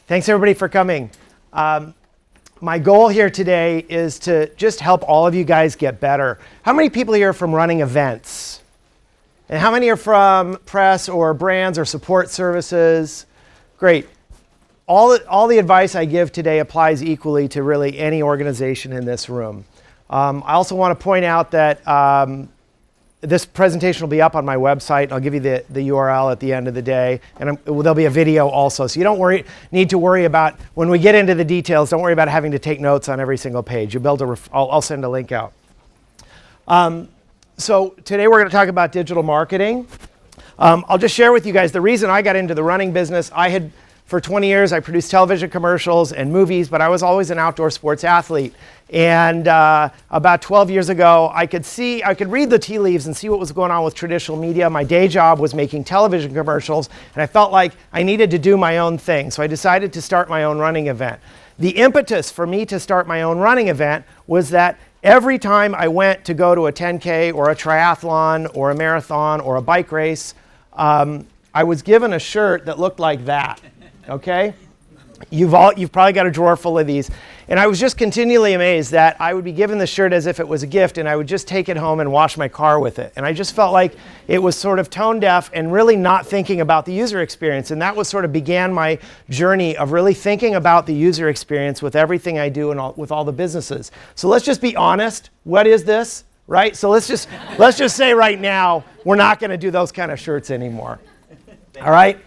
Thanks everybody for coming. My goal here today is to just help all of you guys get better. How many people here are from running events? And how many are from press or brands or support services? Great. All the advice I give today applies equally to really any organization in this room. I also want to point out that this presentation will be up on my website. I'll give you the URL at the end of the day, and there'll be a video also. So you don't need to worry about, when we get into the details, don't worry about having to take notes on every single page. You'll be able to, I'll send a link out. So today we're going to talk about digital marketing. I'll just share with you guys the reason I got into the running business. For 20 years, I produced television commercials and movies, but I was always an outdoor sports athlete. And about 12 years ago, I could read the tea leaves and see what was going on with traditional media. My day job was making television commercials, and I felt like I needed to do my own thing. So I decided to start my own running event. The impetus for me to start my own running event was that every time I went to go to a 10K or a triathlon or a marathon or a bike race, I was given a shirt that looked like that. Okay? You've probably got a drawer full of these. And I was just continually amazed that I would be given the shirt as if it was a gift, and I would just take it home and wash my car with it. And I just felt like it was sort of tone deaf and really not thinking about the user experience. And that was sort of began my journey of really thinking about the user experience with everything I do and with all the businesses. So let's just be honest. What is this? Right? So let's just say right now, we're not going to do those kind of shirts anymore. All right?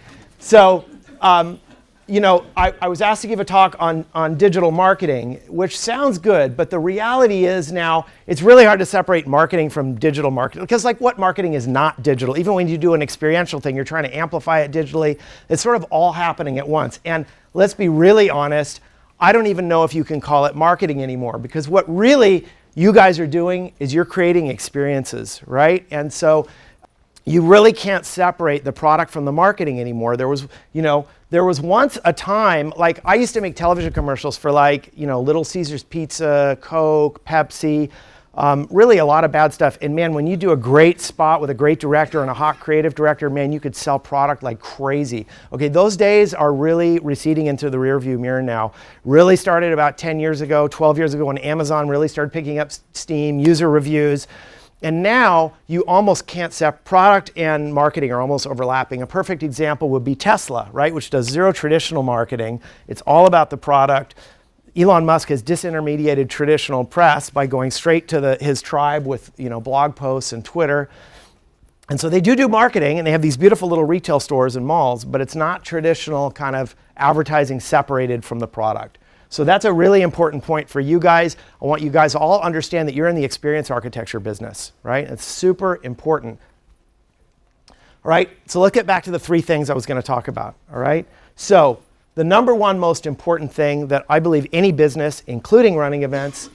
So, I was asked to give a talk on digital marketing, which sounds good, but the reality is now it's really hard to separate marketing from digital marketing, because what marketing is not digital? Even when you do an experiential thing, you're trying to amplify it digitally. It's sort of all happening at once. And let's be really honest, I don't even know if you can call it marketing anymore, because what really you guys are doing is you're creating experiences, right? And so you really can't separate the product from the marketing anymore. There was once a time, I used to make television commercials for Little Caesars Pizza, Coke, Pepsi, really a lot of bad stuff. And man, when you do a great spot with a great director and a hot creative director, man, you could sell product like crazy. Okay, those days are really receding into the rearview mirror now. Really started about 10 years ago, 12 years ago when Amazon really started picking up steam, user reviews. And now you almost can't separate. Product and marketing are almost overlapping. A perfect example would be Tesla, right, which does zero traditional marketing. It's all about the product. Elon Musk has disintermediated traditional press by going straight to his tribe with blog posts and Twitter. And so they do marketing, and they have these beautiful little retail stores and malls, but it's not traditional kind of advertising separated from the product. So that's a really important point for you guys. I want you guys to all understand that you're in the experience architecture business, right? It's super important. All right, so let's get back to the three things I was going to talk about, all right? So the number one most important thing that I believe any business, including running events,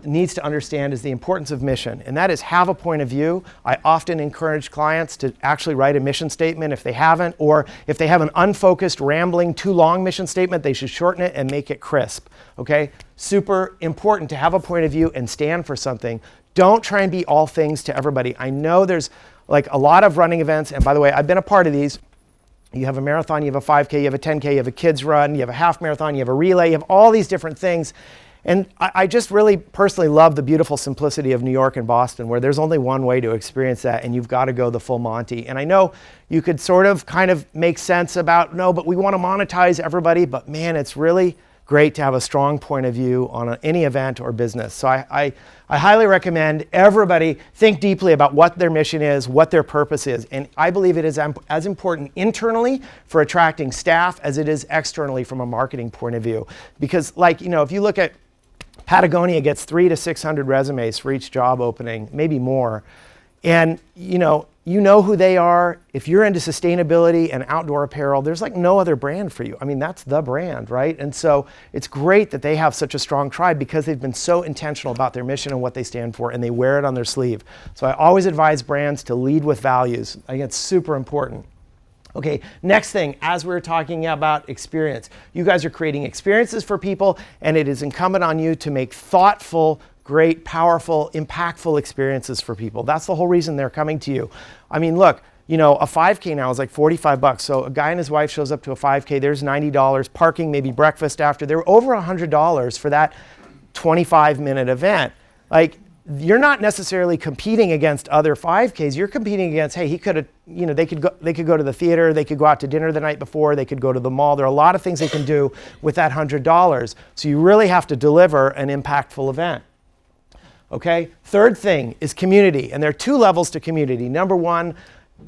needs to understand is the importance of mission, and that is have a point of view. I often encourage clients to actually write a mission statement if they haven't, or if they have an unfocused, rambling, too long mission statement, they should shorten it and make it crisp, okay? Super important to have a point of view and stand for something. Don't try and be all things to everybody. I know there's a lot of running events, and by the way, I've been a part of these. You have a marathon, you have a 5K, you have a 10K, you have a kids run, you have a half marathon, you have a relay, you have all these different things. And I just really personally love the beautiful simplicity of New York and Boston, where there's only one way to experience that, and you've got to go the full Monty. And I know you could sort of kind of make sense about, no, but we want to monetize everybody, but man, it's really great to have a strong point of view on any event or business. So I highly recommend everybody think deeply about what their mission is, what their purpose is. And I believe it is as important internally for attracting staff as it is externally from a marketing point of view. Because if you look at Patagonia gets 300 to 600 resumes for each job opening, maybe more. And you know who they are. If you're into sustainability and outdoor apparel, there's no other brand for you. I mean, that's the brand, right? And so it's great that they have such a strong tribe because they've been so intentional about their mission and what they stand for, and they wear it on their sleeve. So I always advise brands to lead with values. I think it's super important. Okay, next thing, as we're talking about experience, you guys are creating experiences for people, and it is incumbent on you to make thoughtful, great, powerful, impactful experiences for people. That's the whole reason they're coming to you. I mean, look, You know, a 5K now is like $45. So a guy and his wife shows up to a 5K, there's $90, parking, maybe breakfast after. They're over $100 for that 25-minute event. Like, you're not necessarily competing against other 5Ks. You're competing against, hey, he could have, you know, they could go to the theater, they could go out to dinner the night before, they could go to the mall. There are a lot of things they can do with that $100. So you really have to deliver an impactful event. Okay? Third thing is community. And there are two levels to community. Number one,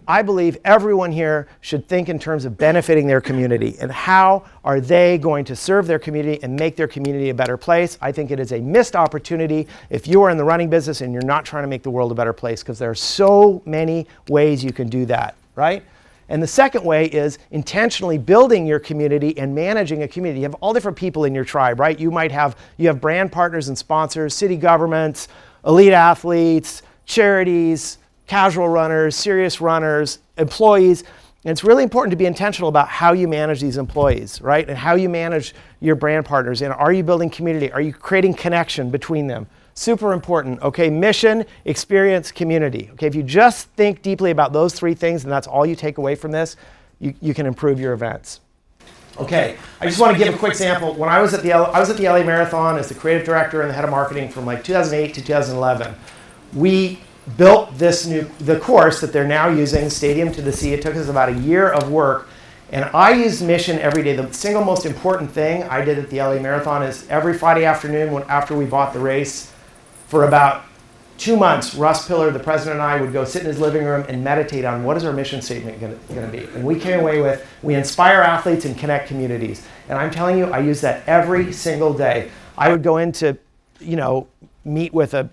I believe everyone here should think in terms of benefiting their community and how are they going to serve their community and make their community a better place. I think it is a missed opportunity if you are in the running business and you're not trying to make the world a better place, because there are so many ways you can do that, right? And the second way is intentionally building your community and managing a community. You have all different people in your tribe, right? You have brand partners and sponsors, city governments, elite athletes, charities, casual runners, serious runners, employees. And it's really important to be intentional about how you manage these employees, right? And how you manage your brand partners. And are you building community? Are you creating connection between them? Super important, okay? Mission, experience, community. Okay, if you just think deeply about those three things and that's all you take away from this, you can improve your events. Okay, I just want to give a quick sample. When I was at the LA Marathon as the creative director and the head of marketing from like 2008 to 2011, we built the course that they're now using, Stadium to the Sea. It took us about a year of work. And I used Mission every day. The single most important thing I did at the LA Marathon is every Friday afternoon after we bought the race, for about 2 months, Russ Pillar, the president, and I would go sit in his living room and meditate on what is our mission statement going to be. And we came away with, we inspire athletes and connect communities. And I'm telling you, I use that every single day. I would go into, meet with a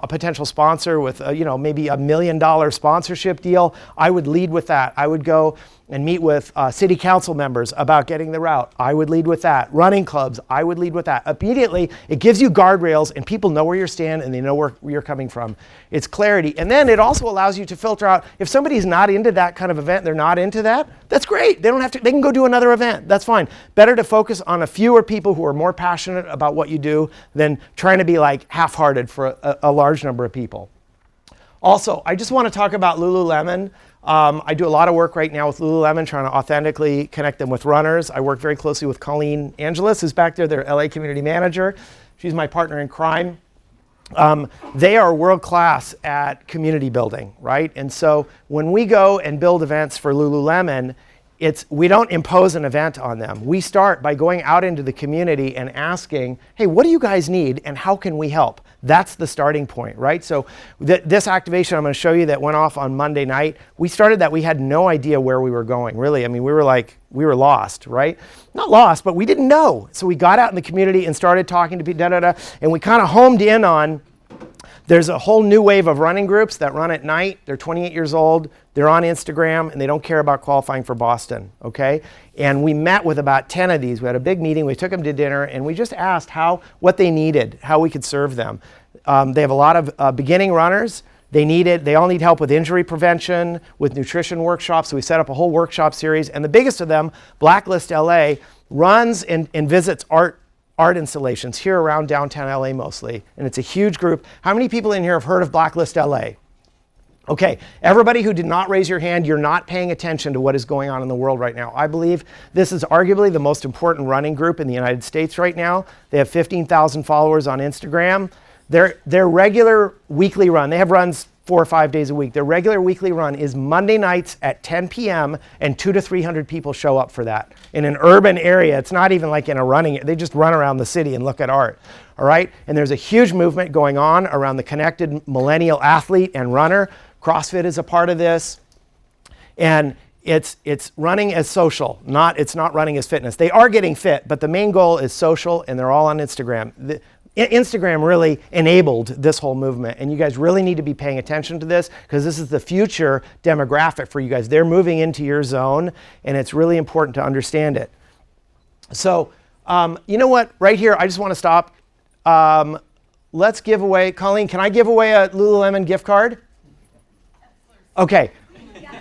potential sponsor with maybe $1 million sponsorship deal. I would lead with that. I would go and meet with city council members about getting the route. I would lead with that. Running clubs, I would lead with that. Immediately, it gives you guardrails and people know where you stand and they know where you're coming from. It's clarity. And then it also allows you to filter out, if somebody's not into that kind of event, they're not into that, that's great. They can go do another event. That's fine. Better to focus on a fewer people who are more passionate about what you do than trying to be like half-hearted for a large number of people. Also, I just want to talk about Lululemon. I do a lot of work right now with Lululemon, trying to authentically connect them with runners. I work very closely with Colleen Angelis, who's back there, their LA community manager. She's my partner in crime. They are world class at community building, right? And so when we go and build events for Lululemon, we don't impose an event on them. We start by going out into the community and asking, hey, what do you guys need and how can we help? That's the starting point, right? So this activation I'm going to show you that went off on Monday night, we started that we had no idea where we were going, really. I mean, we were lost, right? Not lost, but we didn't know. So we got out in the community and started talking to people, and we kind of homed in on, there's a whole new wave of running groups that run at night. They're 28 years old. They're on Instagram, and they don't care about qualifying for Boston, okay? And we met with about 10 of these. We had a big meeting. We took them to dinner, and we just asked what they needed, how we could serve them. They have a lot of beginning runners. They all need help with injury prevention, with nutrition workshops. So we set up a whole workshop series. And the biggest of them, Blacklist LA, runs and visits art installations here around downtown LA mostly. And it's a huge group. How many people in here have heard of Blacklist LA? Okay, everybody who did not raise your hand, you're not paying attention to what is going on in the world right now. I believe this is arguably the most important running group in the United States right now. They have 15,000 followers on Instagram. Their regular weekly run, they have runs 4 or 5 days a week. Their regular weekly run is Monday nights at 10 p.m. and 200 to 300 people show up for that. In an urban area, it's not even like in a running, they just run around the city and look at art, all right? And there's a huge movement going on around the connected millennial athlete and runner. CrossFit is a part of this. And it's running as social, it's not running as fitness. They are getting fit, but the main goal is social, and they're all on Instagram. Instagram really enabled this whole movement, and you guys really need to be paying attention to this because this is the future demographic for you guys. They're moving into your zone, and it's really important to understand it. So, you know what? Right here, I just want to stop. Let's give away, Colleen, can I give away a Lululemon gift card? Okay.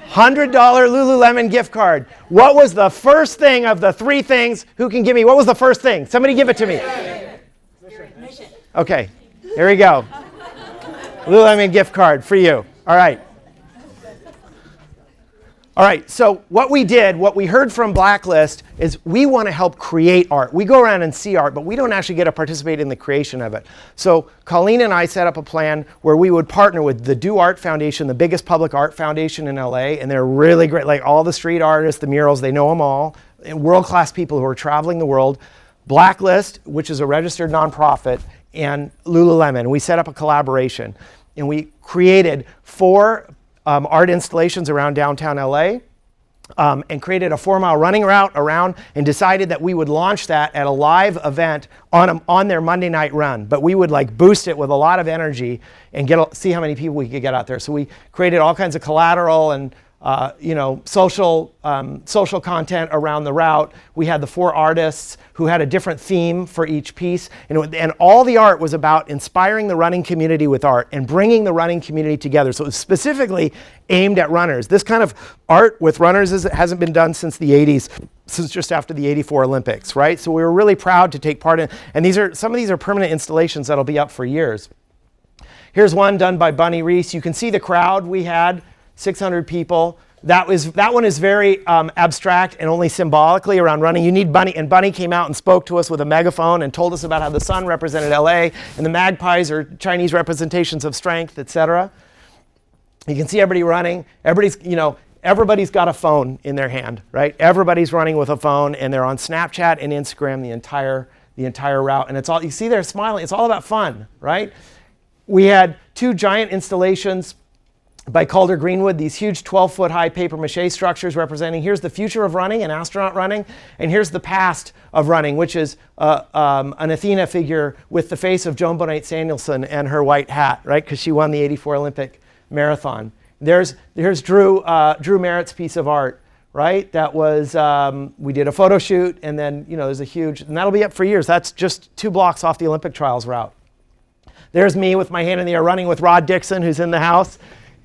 $100 Lululemon gift card. What was the first thing of the 3 things? Who can give me? What was the first thing? Somebody give it to me. Mission. Okay, here we go. Lululemon gift card for you. All right. All right, so what we heard from Blacklist is we want to help create art. We go around and see art, but we don't actually get to participate in the creation of it. So Colleen and I set up a plan where we would partner with the Do Art Foundation, the biggest public art foundation in LA, and they're really great, like all the street artists, the murals, they know them all, and world-class people who are traveling the world. Blacklist, which is a registered nonprofit, and Lululemon. We set up a collaboration, and we created 4 art installations around downtown LA, and created a 4-mile running route around, and decided that we would launch that at a live event on their Monday night run. But we would like boost it with a lot of energy and see how many people we could get out there. So we created all kinds of collateral and social content around the route. We had the 4 artists who had a different theme for each piece. And all the art was about inspiring the running community with art and bringing the running community together. So it was specifically aimed at runners. This kind of art with runners hasn't been done since the 80s, since just after the '84 Olympics, right? So we were really proud to take part in, and some of these are permanent installations that'll be up for years. Here's one done by Bunny Reese. You can see the crowd we had. 600 people. That one is very abstract and only symbolically around running. You need Bunny, and Bunny came out and spoke to us with a megaphone and told us about how the sun represented LA and the magpies are Chinese representations of strength, etc. You can see everybody running. Everybody's got a phone in their hand, right? Everybody's running with a phone, and they're on Snapchat and Instagram the entire route. And it's all, you see they're smiling. It's all about fun, right? We had 2 giant installations by Calder Greenwood, these huge 12-foot high paper mache structures representing here's the future of running and astronaut running, and here's the past of running, which is an Athena figure with the face of Joan Bonnet Samuelson and her white hat, right? Because she won the '84 Olympic marathon. There's Drew Merritt's piece of art, right? That was, we did a photo shoot, and then, there's a huge, and that'll be up for years. That's just 2 blocks off the Olympic trials route. There's me with my hand in the air running with Rod Dixon, who's in the house.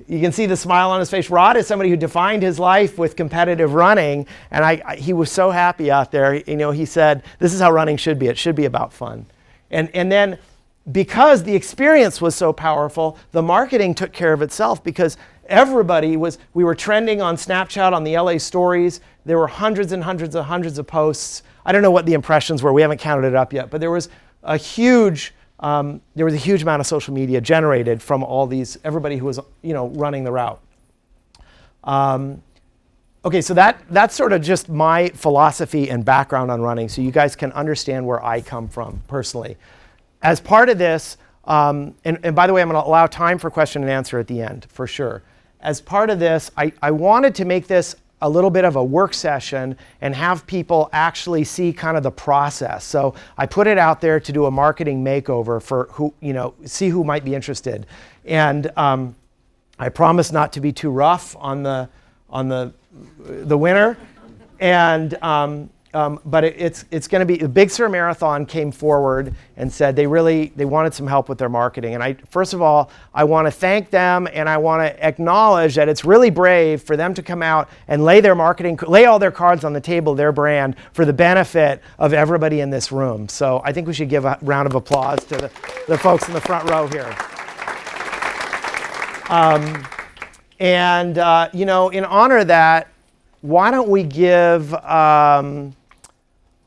You can see the smile on his face. Rod is somebody who defined his life with competitive running, and he was so happy out there. He said, this is how running should be. It should be about fun. And then because the experience was so powerful, the marketing took care of itself because we were trending on Snapchat, on the LA stories. There were hundreds and hundreds and hundreds of posts. I don't know what the impressions were. We haven't counted it up yet, but there was a huge amount of social media generated from all these, everybody who was, running the route. Okay, so that's sort of just my philosophy and background on running, so you guys can understand where I come from personally. As part of this, and by the way, I'm going to allow time for question and answer at the end, for sure. As part of this, I wanted to make this a little bit of a work session and have people actually see kind of the process. So I put it out there to do a marketing makeover for who, see who might be interested. And I promise not to be too rough on the winner. And but it's going to be, the Big Sur Marathon came forward and said they wanted some help with their marketing. And first of all, I want to thank them, and I want to acknowledge that it's really brave for them to come out and lay all their cards on the table, their brand, for the benefit of everybody in this room. So I think we should give a round of applause to the folks in the front row here. In honor of that, why don't we give,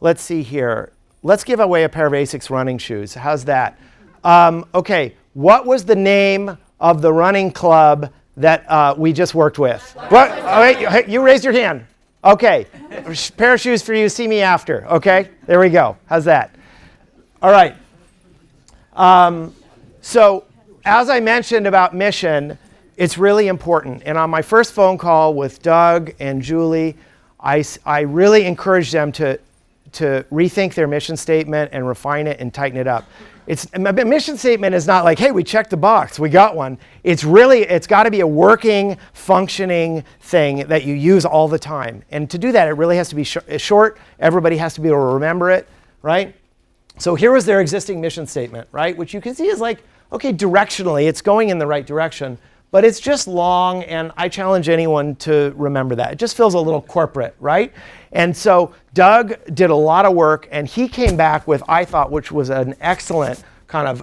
let's see here. Let's give away a pair of ASICS running shoes. How's that? Okay, what was the name of the running club that we just worked with? What? Oh, wait, you raised your hand. Okay, pair of shoes for you, see me after. Okay, there we go. How's that? All right. So as I mentioned about mission, it's really important. And on my first phone call with Doug and Julie, I really encouraged them to rethink their mission statement and refine it and tighten it up. A mission statement is not like, hey, we checked the box, we got one. It's got to be a working, functioning thing that you use all the time. And to do that, it really has to be short. Everybody has to be able to remember it, right? So here was their existing mission statement, right? Which you can see is like, okay, directionally, it's going in the right direction. But it's just long, and I challenge anyone to remember that. It just feels a little corporate, right? And so Doug did a lot of work, and he came back with, I thought, which was an excellent kind of,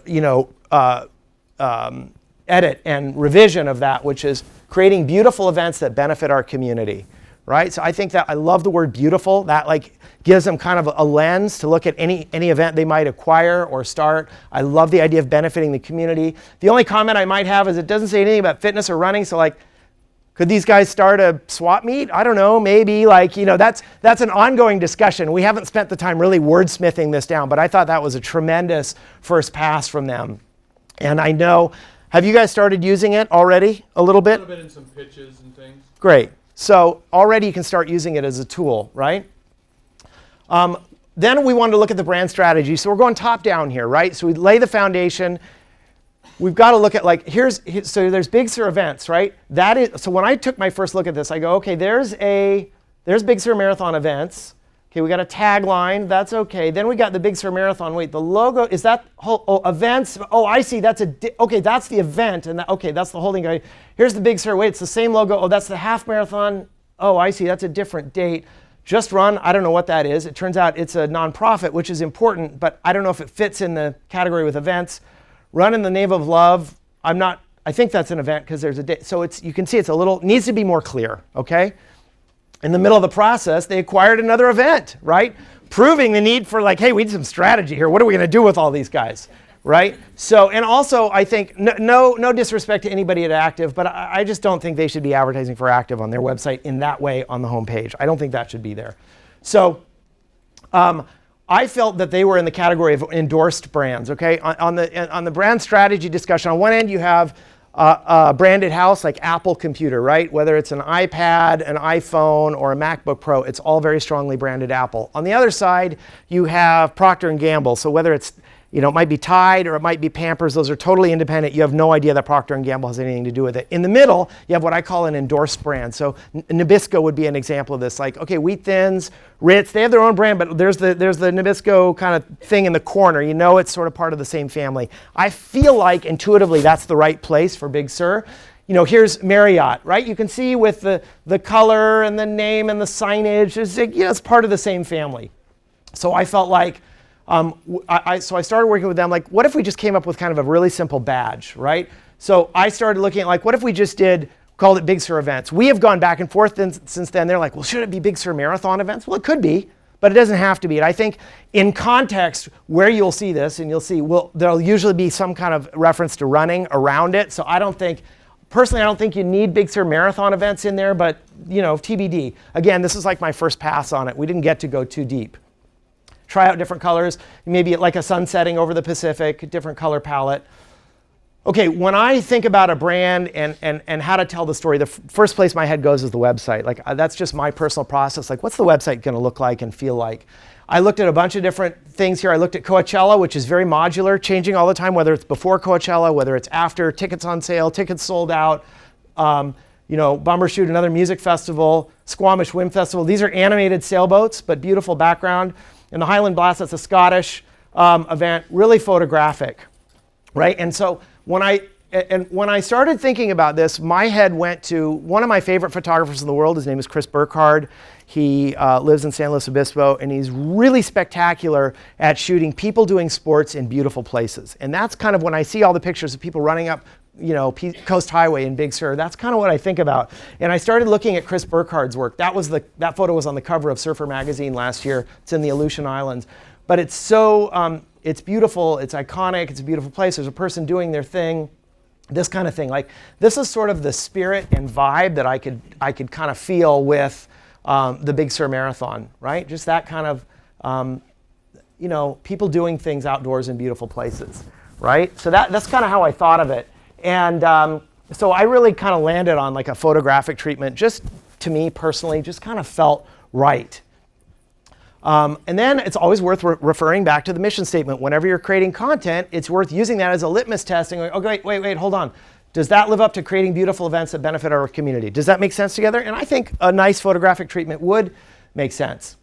edit and revision of that, which is creating beautiful events that benefit our community, right? So I think that I love the word beautiful. That like gives them kind of a lens to look at any event they might acquire or start. I love the idea of benefiting the community. The only comment I might have is it doesn't say anything about fitness or running. So like, could these guys start a swap meet? I don't know, maybe. Like, you know, that's an ongoing discussion. We haven't spent the time really wordsmithing this down, but I thought that was a tremendous first pass from them. And I know, have you guys started using it already a little bit? A little bit in some pitches and things. Great. So already you can start using it as a tool, right? Then we wanted to look at the brand strategy. So we're going top down here, right? So we lay the foundation. We've got to look at like, so there's Big Sur events, right? So when I took my first look at this, I go, okay, there's Big Sur Marathon events. Okay, we got a tagline, that's okay. Then we got the Big Sur Marathon. Wait, the logo, is that events? Oh, I see, that's okay, that's the event, and okay, that's the holding guide. Here's the Big Sur, wait, it's the same logo. Oh, that's the half marathon. Oh, I see, that's a different date. Just Run, I don't know what that is. It turns out it's a nonprofit, which is important, but I don't know if it fits in the category with events. Run in the Name of Love, I think that's an event because there's a date. So you can see it's needs to be more clear, okay? In the middle of the process, they acquired another event, right? Proving the need for like, hey, we need some strategy here. What are we going to do with all these guys, right? So, and also I think, no disrespect to anybody at Active, but I just don't think they should be advertising for Active on their website in that way on the homepage. I don't think that should be there. So, I felt that they were in the category of endorsed brands, okay? On the brand strategy discussion, on one end you have a branded house like Apple Computer, right? Whether it's an iPad, an iPhone, or a MacBook Pro, it's all very strongly branded Apple. On the other side, you have Procter & Gamble. So whether it's, you know, it might be Tide or it might be Pampers, those are totally independent. You have no idea that Procter & Gamble has anything to do with it. In the middle, you have what I call an endorsed brand. So Nabisco would be an example of this. Like, okay, Wheat Thins, Ritz, they have their own brand, but there's the Nabisco kind of thing in the corner. You know it's sort of part of the same family. I feel like intuitively that's the right place for Big Sur. You know, here's Marriott, right? You can see with the color and the name and the signage, it's part of the same family. So I felt like, so I started working with them, like, what if we just came up with kind of a really simple badge, right? So I started looking at, like, what if we just called it Big Sur Events? We have gone back and forth since then. They're like, well, should it be Big Sur Marathon Events? Well, it could be, but it doesn't have to be. And I think in context, where you'll see this, and you'll see, there'll usually be some kind of reference to running around it. So personally, I don't think you need Big Sur Marathon Events in there, but, you know, TBD. Again, this is like my first pass on it. We didn't get to go too deep. Try out different colors, maybe like a sun setting over the Pacific, different color palette. Okay, when I think about a brand and how to tell the story, the first place my head goes is the website. Like that's just my personal process. Like, what's the website going to look like and feel like? I looked at a bunch of different things here. I looked at Coachella, which is very modular, changing all the time, whether it's before Coachella, whether it's after, tickets on sale, tickets sold out. You know, Bumbershoot, another music festival, Squamish Whim Festival. These are animated sailboats, but beautiful background. And the Highland Blast, that's a Scottish event, really photographic, right? And so when I started thinking about this, my head went to one of my favorite photographers in the world. His name is Chris Burkhardt. He lives in San Luis Obispo, and he's really spectacular at shooting people doing sports in beautiful places. And that's kind of when I see all the pictures of people running up, you know, Coast Highway in Big Sur, that's kind of what I think about. And I started looking at Chris Burkhardt's work. That photo was on the cover of Surfer Magazine last year. It's in the Aleutian Islands. But it's so, it's beautiful, it's iconic, it's a beautiful place. There's a person doing their thing, this kind of thing. Like, this is sort of the spirit and vibe that I could kind of feel with the Big Sur Marathon, right? Just that kind of, you know, people doing things outdoors in beautiful places, right? So that's kind of how I thought of it. And so I really kind of landed on like a photographic treatment, just to me personally, just kind of felt right. And then it's always worth referring back to the mission statement. Whenever you're creating content, it's worth using that as a litmus test and going, okay, wait, hold on. Does that live up to creating beautiful events that benefit our community? Does that make sense together? And I think a nice photographic treatment would make sense.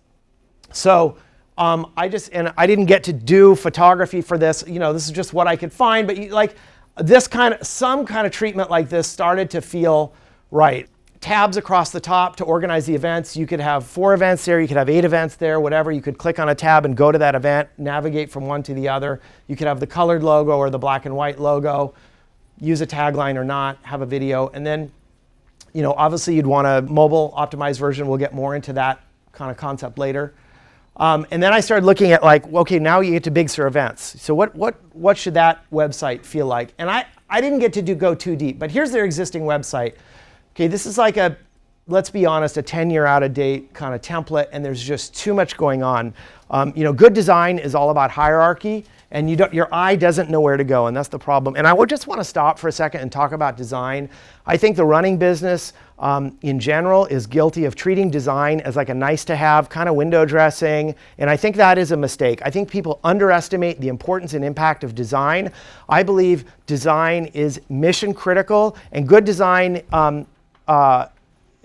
So I didn't get to do photography for this. You know, this is just what I could find, but some kind of treatment like this started to feel right. Tabs across the top to organize the events. You could have 4 events there, you could have 8 events there, whatever. You could click on a tab and go to that event, navigate from one to the other. You could have the colored logo or the black and white logo, use a tagline or not, have a video, and then Obviously you'd want a mobile optimized version. We'll get more into that kind of concept later. And then I started looking at like, okay, now you get to Big Sur events. So what should that website feel like? And I didn't get to go too deep, but here's their existing website. Okay, this is like let's be honest, a 10-year out-of-date kind of template, and there's just too much going on. Good design is all about hierarchy, and your eye doesn't know where to go, and that's the problem. And I would just want to stop for a second and talk about design. I think the running business in general is guilty of treating design as like a nice-to-have kind of window dressing, and I think that is a mistake. I think people underestimate the importance and impact of design. I believe design is mission critical, and good design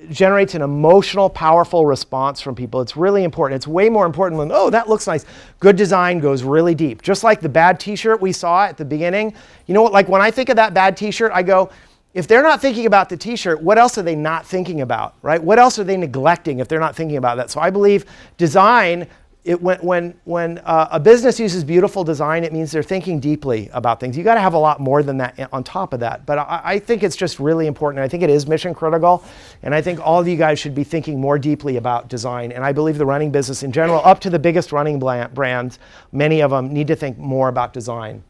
generates an emotional, powerful response from people. It's really important. It's way more important than, oh, that looks nice. Good design goes really deep. Just like the bad t-shirt we saw at the beginning. You know what, like when I think of that bad t-shirt, I go, if they're not thinking about the t-shirt, what else are they not thinking about, right? What else are they neglecting if they're not thinking about that? So I believe design, when a business uses beautiful design, it means they're thinking deeply about things. You got to have a lot more than that on top of that. But I think it's just really important. I think it is mission critical. And I think all of you guys should be thinking more deeply about design. And I believe the running business in general, up to the biggest running brands, many of them need to think more about design.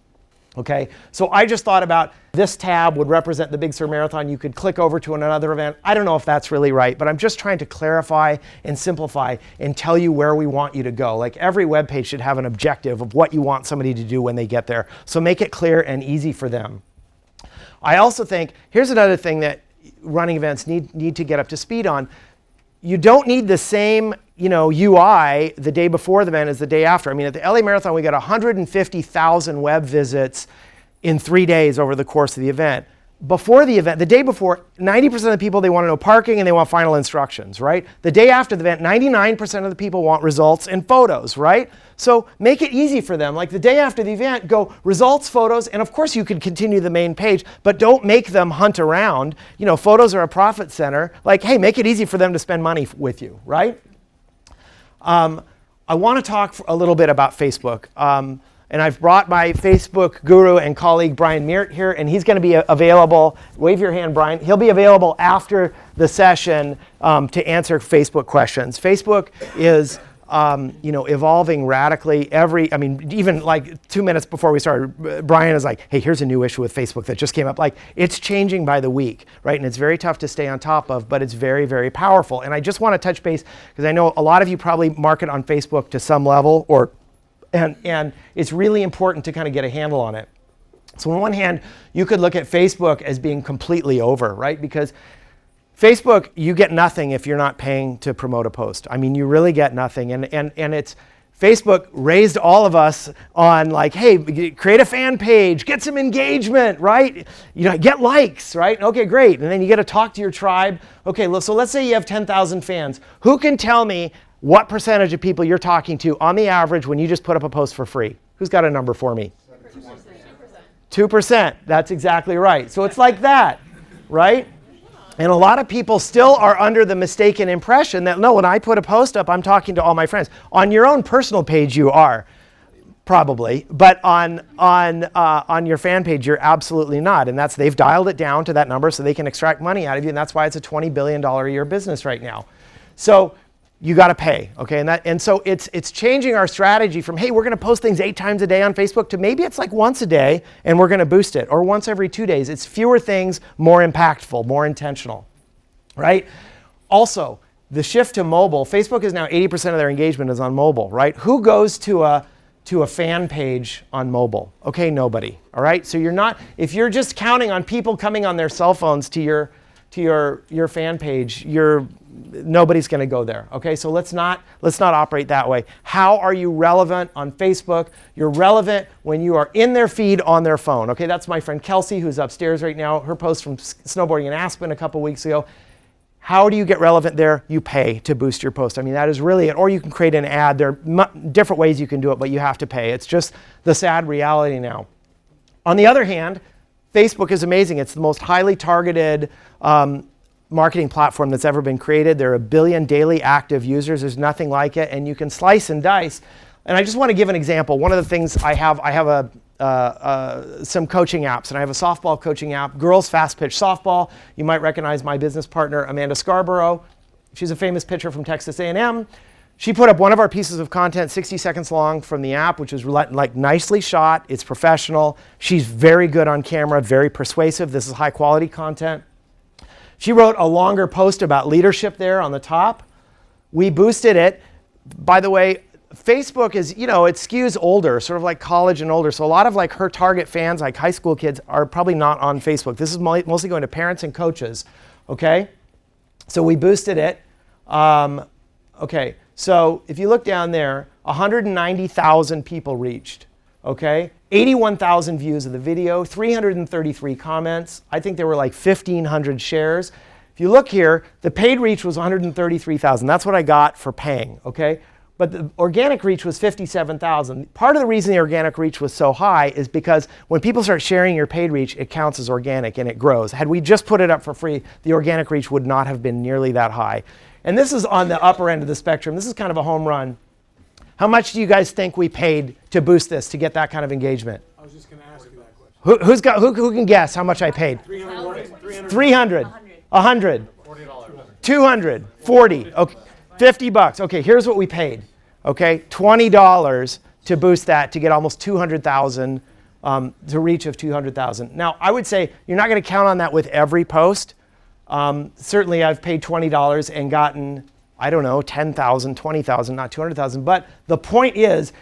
Okay, so I just thought about this tab would represent the Big Sur Marathon. You could click over to another event. I don't know if that's really right, but I'm just trying to clarify and simplify and tell you where we want you to go. Like every web page should have an objective of what you want somebody to do when they get there. So make it clear and easy for them. I also think, here's another thing that running events need to get up to speed on. You don't need the same UI the day before the event as the day after. I mean, at the LA Marathon, we got 150,000 web visits in 3 days over the course of the event. Before the event, the day before, 90% of the people, they want to know parking and they want final instructions, right? The day after the event, 99% of the people want results and photos, right? So make it easy for them. Like the day after the event, go results, photos, and of course you could continue the main page, but don't make them hunt around. Photos are a profit center. Like, hey, make it easy for them to spend money with you, right? I want to talk a little bit about Facebook. And I've brought my Facebook guru and colleague, Brian Meert, here, and he's going to be available. Wave your hand, Brian. He'll be available after the session to answer Facebook questions. Facebook is evolving radically even like 2 minutes before we started, Brian is like, hey, here's a new issue with Facebook that just came up. Like, it's changing by the week, right? And it's very tough to stay on top of, but it's very, very powerful. And I just want to touch base, because I know a lot of you probably market on Facebook to some level, and it's really important to kind of get a handle on it. So on one hand, you could look at Facebook as being completely over, right? Because Facebook, you get nothing if you're not paying to promote a post. I mean, you really get nothing. And it's Facebook raised all of us on like, hey, create a fan page, get some engagement, right? Get likes, right? Okay, great. And then you get to talk to your tribe. Okay, so let's say you have 10,000 fans. Who can tell me what percentage of people you're talking to on the average when you just put up a post for free? Who's got a number for me? 2%. That's exactly right. So it's like that, right? And a lot of people still are under the mistaken impression that, no, when I put a post up, I'm talking to all my friends. On your own personal page, you are, probably. But on your fan page, you're absolutely not. And they've dialed it down to that number so they can extract money out of you. And that's why it's a $20 billion a year business right now. So you got to pay, okay? And so it's changing our strategy from, hey, we're going to post things 8 times a day on Facebook, to maybe it's like once a day and we're going to boost it, or once every 2 days. It's fewer things, more impactful, more intentional, right? Also, the shift to mobile. Facebook is now 80% of their engagement is on mobile, right? Who goes to a fan page on mobile? Okay, nobody, all right? So if you're just counting on people coming on their cell phones to your fan page, nobody's going to go there. Okay, so let's not operate that way. How are you relevant on Facebook? You're relevant when you are in their feed on their phone. Okay, that's my friend Kelsey, who's upstairs right now. Her post from snowboarding in Aspen a couple weeks ago. How do you get relevant there? You pay to boost your post. I mean, that is really it. Or you can create an ad. There are different ways you can do it, but you have to pay. It's just the sad reality now. On the other hand, Facebook is amazing. It's the most highly targeted marketing platform that's ever been created. There are 1 billion daily active users. There's nothing like it, and you can slice and dice. And I just want to give an example. One of the things I have some coaching apps, and I have a softball coaching app, Girls Fast Pitch Softball. You might recognize my business partner, Amanda Scarborough. She's a famous pitcher from Texas A&M. She put up one of our pieces of content, 60 seconds long, from the app, which is like nicely shot. It's professional. She's very good on camera, very persuasive. This is high quality content. She wrote a longer post about leadership there on the top. We boosted it. By the way, Facebook is, it skews older, sort of like college and older. So a lot of like her target fans, like high school kids, are probably not on Facebook. This is mostly going to parents and coaches, okay? So we boosted it. Okay, so if you look down there, 190,000 people reached, okay? 81,000 views of the video, 333 comments. I think there were like 1,500 shares. If you look here, the paid reach was 133,000. That's what I got for paying, okay? But the organic reach was 57,000. Part of the reason the organic reach was so high is because when people start sharing your paid reach, it counts as organic and it grows. Had we just put it up for free, the organic reach would not have been nearly that high. And this is on the upper end of the spectrum. This is kind of a home run. How much do you guys think we paid to boost this, to get that kind of engagement? I was just going to ask you that question. Who can guess how much I paid? 300. 100. $40. 200. 40. Okay. $50. Okay, here's what we paid. Okay, $20 to boost that to get almost 200,000, to reach of 200,000. Now, I would say you're not going to count on that with every post. Certainly, I've paid $20 and gotten, I don't know, 10,000, 20,000, not 200,000. But the point is,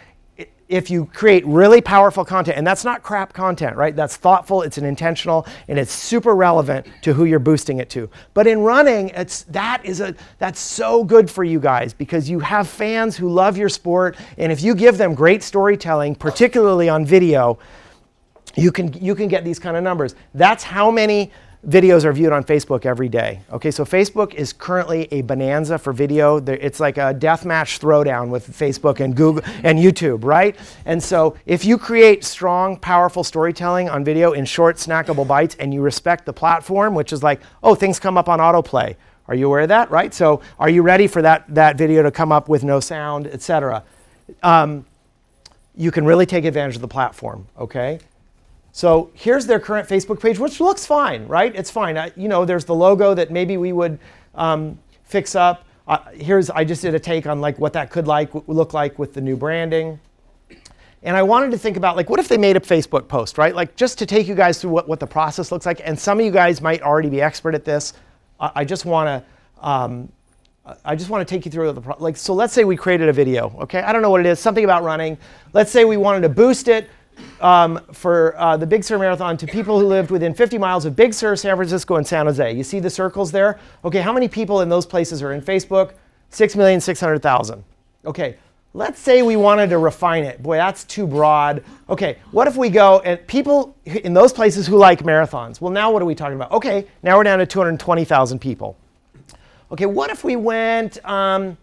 if you create really powerful content, and that's not crap content, right? That's thoughtful, it's intentional, and it's super relevant to who you're boosting it to. But in running, that's so good for you guys because you have fans who love your sport, and if you give them great storytelling, particularly on video, you can get these kind of numbers. That's how many videos are viewed on Facebook every day. Okay, so Facebook is currently a bonanza for video. It's like a deathmatch throwdown with Facebook and Google and YouTube, right? And so if you create strong, powerful storytelling on video in short, snackable bites and you respect the platform, which is like, oh, things come up on autoplay. Are you aware of that, right? So are you ready for that video to come up with no sound, etc.? You can really take advantage of the platform, okay? So here's their current Facebook page, which looks fine, right? It's fine. There's the logo that maybe we would fix up. I just did a take on like what that could look like with the new branding. And I wanted to think about like, what if they made a Facebook post, right? Like just to take you guys through what the process looks like. And some of you guys might already be expert at this. I just want to take you through so let's say we created a video, okay? I don't know what it is, something about running. Let's say we wanted to boost it for the Big Sur Marathon to people who lived within 50 miles of Big Sur, San Francisco, and San Jose. You see the circles there? Okay, how many people in those places are in Facebook? 6,600,000. Okay, let's say we wanted to refine it. Boy, that's too broad. Okay, what if we go and people in those places who like marathons? Well, now what are we talking about? Okay, now we're down to 220,000 people. Okay, what if we went, those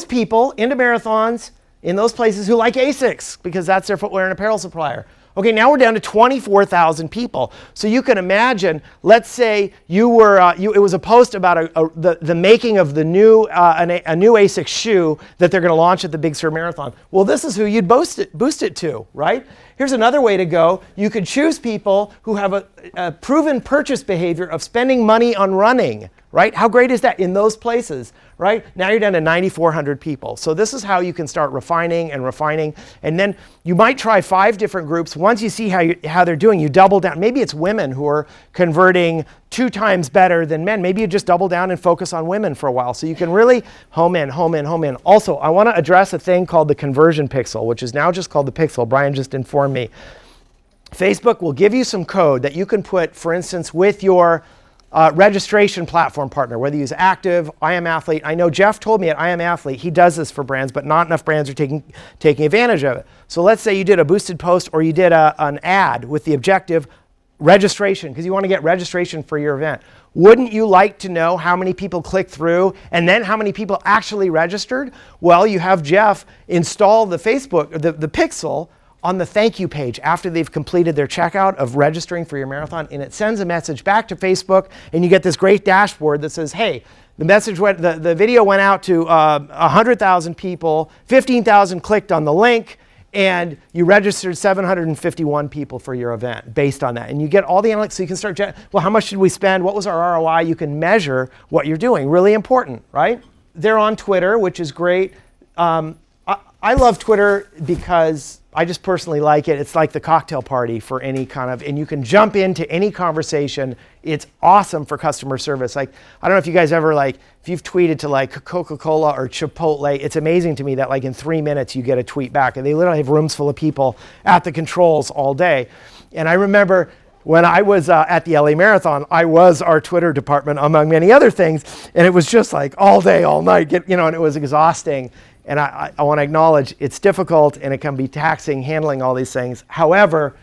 people into marathons in those places who like ASICS because that's their footwear and apparel supplier. Okay, now we're down to 24,000 people. So you can imagine, let's say it was a post about the making of the new a new ASICS shoe that they're going to launch at the Big Sur Marathon. Well, this is who you'd boost it to, right? Here's another way to go. You could choose people who have a proven purchase behavior of spending money on running, right? How great is that in those places, right? Now you're down to 9,400 people. So this is how you can start refining. And then you might try 5 different groups. Once you see how they're doing, you double down. Maybe it's women who are converting 2 times better than men. Maybe you just double down and focus on women for a while. So you can really home in. Also, I want to address a thing called the conversion pixel, which is now just called the pixel. Brian just informed me. Facebook will give you some code that you can put, for instance, with your registration platform partner, whether you use Active, IAmAthlete. I know Jeff told me at IAmAthlete he does this for brands, but not enough brands are taking advantage of it. So let's say you did a boosted post or you did an ad with the objective registration, because you want to get registration for your event. Wouldn't you like to know how many people clicked through and then how many people actually registered? Well, you have Jeff install the pixel on the thank you page after they've completed their checkout of registering for your marathon, and it sends a message back to Facebook, and you get this great dashboard that says, hey, the video went out to 100,000 people, 15,000 clicked on the link, And you registered 751 people for your event based on that. And you get all the analytics so you can start, well, how much did we spend? What was our ROI? You can measure what you're doing. Really important, right? They're on Twitter, which is great. I love Twitter because I just personally like it. It's like the cocktail party for any kind of, and you can jump into any conversation. It's awesome for customer service. Like, I don't know if you guys ever if you've tweeted to like Coca-Cola or Chipotle, it's amazing to me that like in 3 minutes you get a tweet back, and they literally have rooms full of people at the controls all day. And I remember when I was at the LA Marathon, I was our Twitter department among many other things, and it was just like all day, all night, and it was exhausting. And I want to acknowledge it's difficult and it can be taxing handling all these things. However,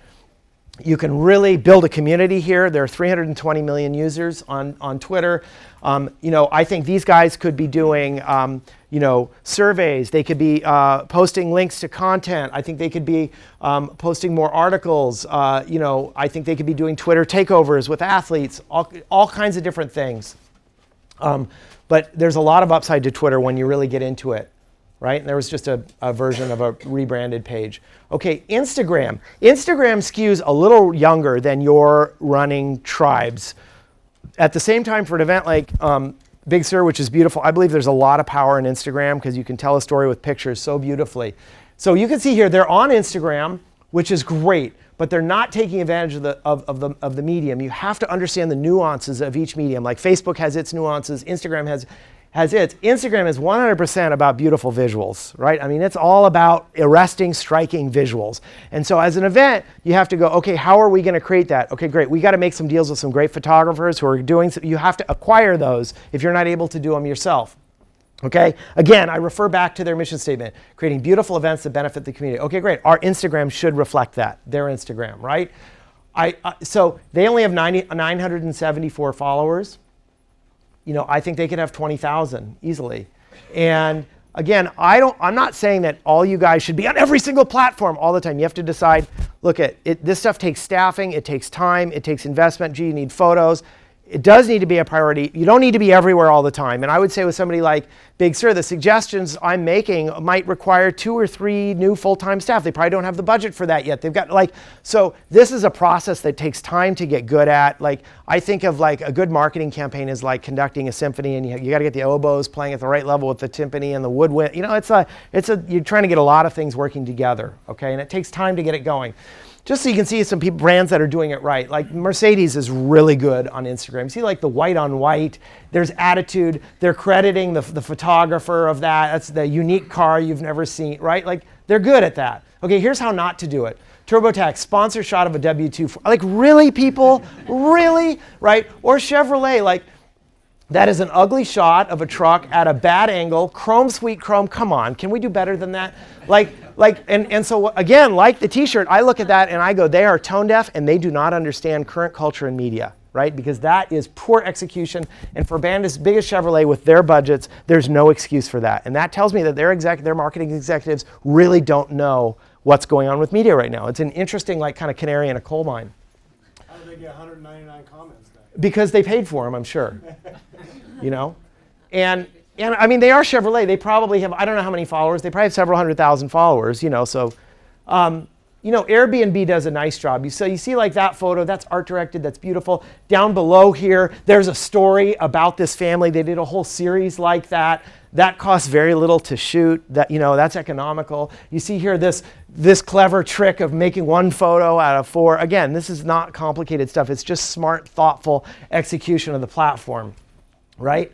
you can really build a community here. There are 320 million users on Twitter. I think these guys could be doing surveys. They could be posting links to content. I think they could be posting more articles. I think they could be doing Twitter takeovers with athletes, all kinds of different things. But there's a lot of upside to Twitter when you really get into it. Right? And there was just a version of a rebranded page. Okay, Instagram. Instagram skews a little younger than your running tribes. At the same time, for an event like Big Sur, which is beautiful, I believe there's a lot of power in Instagram because you can tell a story with pictures so beautifully. So you can see here, they're on Instagram, which is great, but they're not taking advantage of the medium. You have to understand the nuances of each medium. Like Facebook has its nuances, Instagram has its. Instagram is 100% about beautiful visuals, right? I mean, it's all about arresting, striking visuals. And so as an event, you have to go, okay, how are we going to create that? Okay, great. We got to make some deals with some great photographers who are doing, you have to acquire those if you're not able to do them yourself. Okay, again, I refer back to their mission statement, creating beautiful events that benefit the community. Okay, great. Our Instagram should reflect that, their Instagram, right? So they only have 974 followers. I think they could have 20,000 easily. And again, I'm not saying that all you guys should be on every single platform all the time. You have to decide, look at it, this stuff takes staffing, it takes time, it takes investment. Gee, you need photos. It does need to be a priority. You don't need to be everywhere all the time. And I would say with somebody like Big Sur, the suggestions I'm making might require 2 or 3 new full-time staff. They probably don't have the budget for that yet. They've got so this is a process that takes time to get good at. I think of a good marketing campaign is like conducting a symphony, and you got to get the oboes playing at the right level with the timpani and the woodwind. You're trying to get a lot of things working together, okay? And it takes time to get it going. Just so you can see some brands that are doing it right. Like Mercedes is really good on Instagram. You see the white on white, there's attitude. They're crediting the photographer of that. That's the unique car you've never seen, right? They're good at that. Okay, here's how not to do it. TurboTax, sponsor shot of a W2. Really, people? Really? Right? Or Chevrolet, that is an ugly shot of a truck at a bad angle, chrome, sweet chrome. Come on, can we do better than that? And so again, like the t-shirt, I look at that and I go, they are tone deaf and they do not understand current culture and media, right? Because that is poor execution. And for a band as big as Chevrolet with their budgets, there's no excuse for that. And that tells me that their marketing executives really don't know what's going on with media right now. It's an interesting kind of canary in a coal mine. How did they get 199 comments then? Because they paid for them, I'm sure. And I mean, they are Chevrolet. They probably have, I don't know how many followers. They probably have several 100,000 followers, so, Airbnb does a nice job. So you see that photo, that's art directed, that's beautiful. Down below here, there's a story about this family. They did a whole series like that. That costs very little to shoot. That's economical. You see here this clever trick of making one photo out of 4. Again, this is not complicated stuff. It's just smart, thoughtful execution of the platform, right?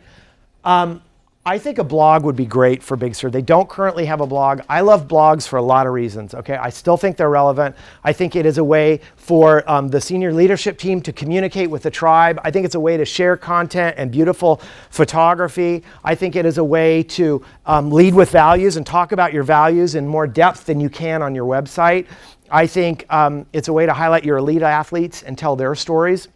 I think a blog would be great for Big Sur. They don't currently have a blog. I love blogs for a lot of reasons, okay? I still think they're relevant. I think it is a way for the senior leadership team to communicate with the tribe. I think it's a way to share content and beautiful photography. I think it is a way to lead with values and talk about your values in more depth than you can on your website. I think it's a way to highlight your elite athletes and tell their stories.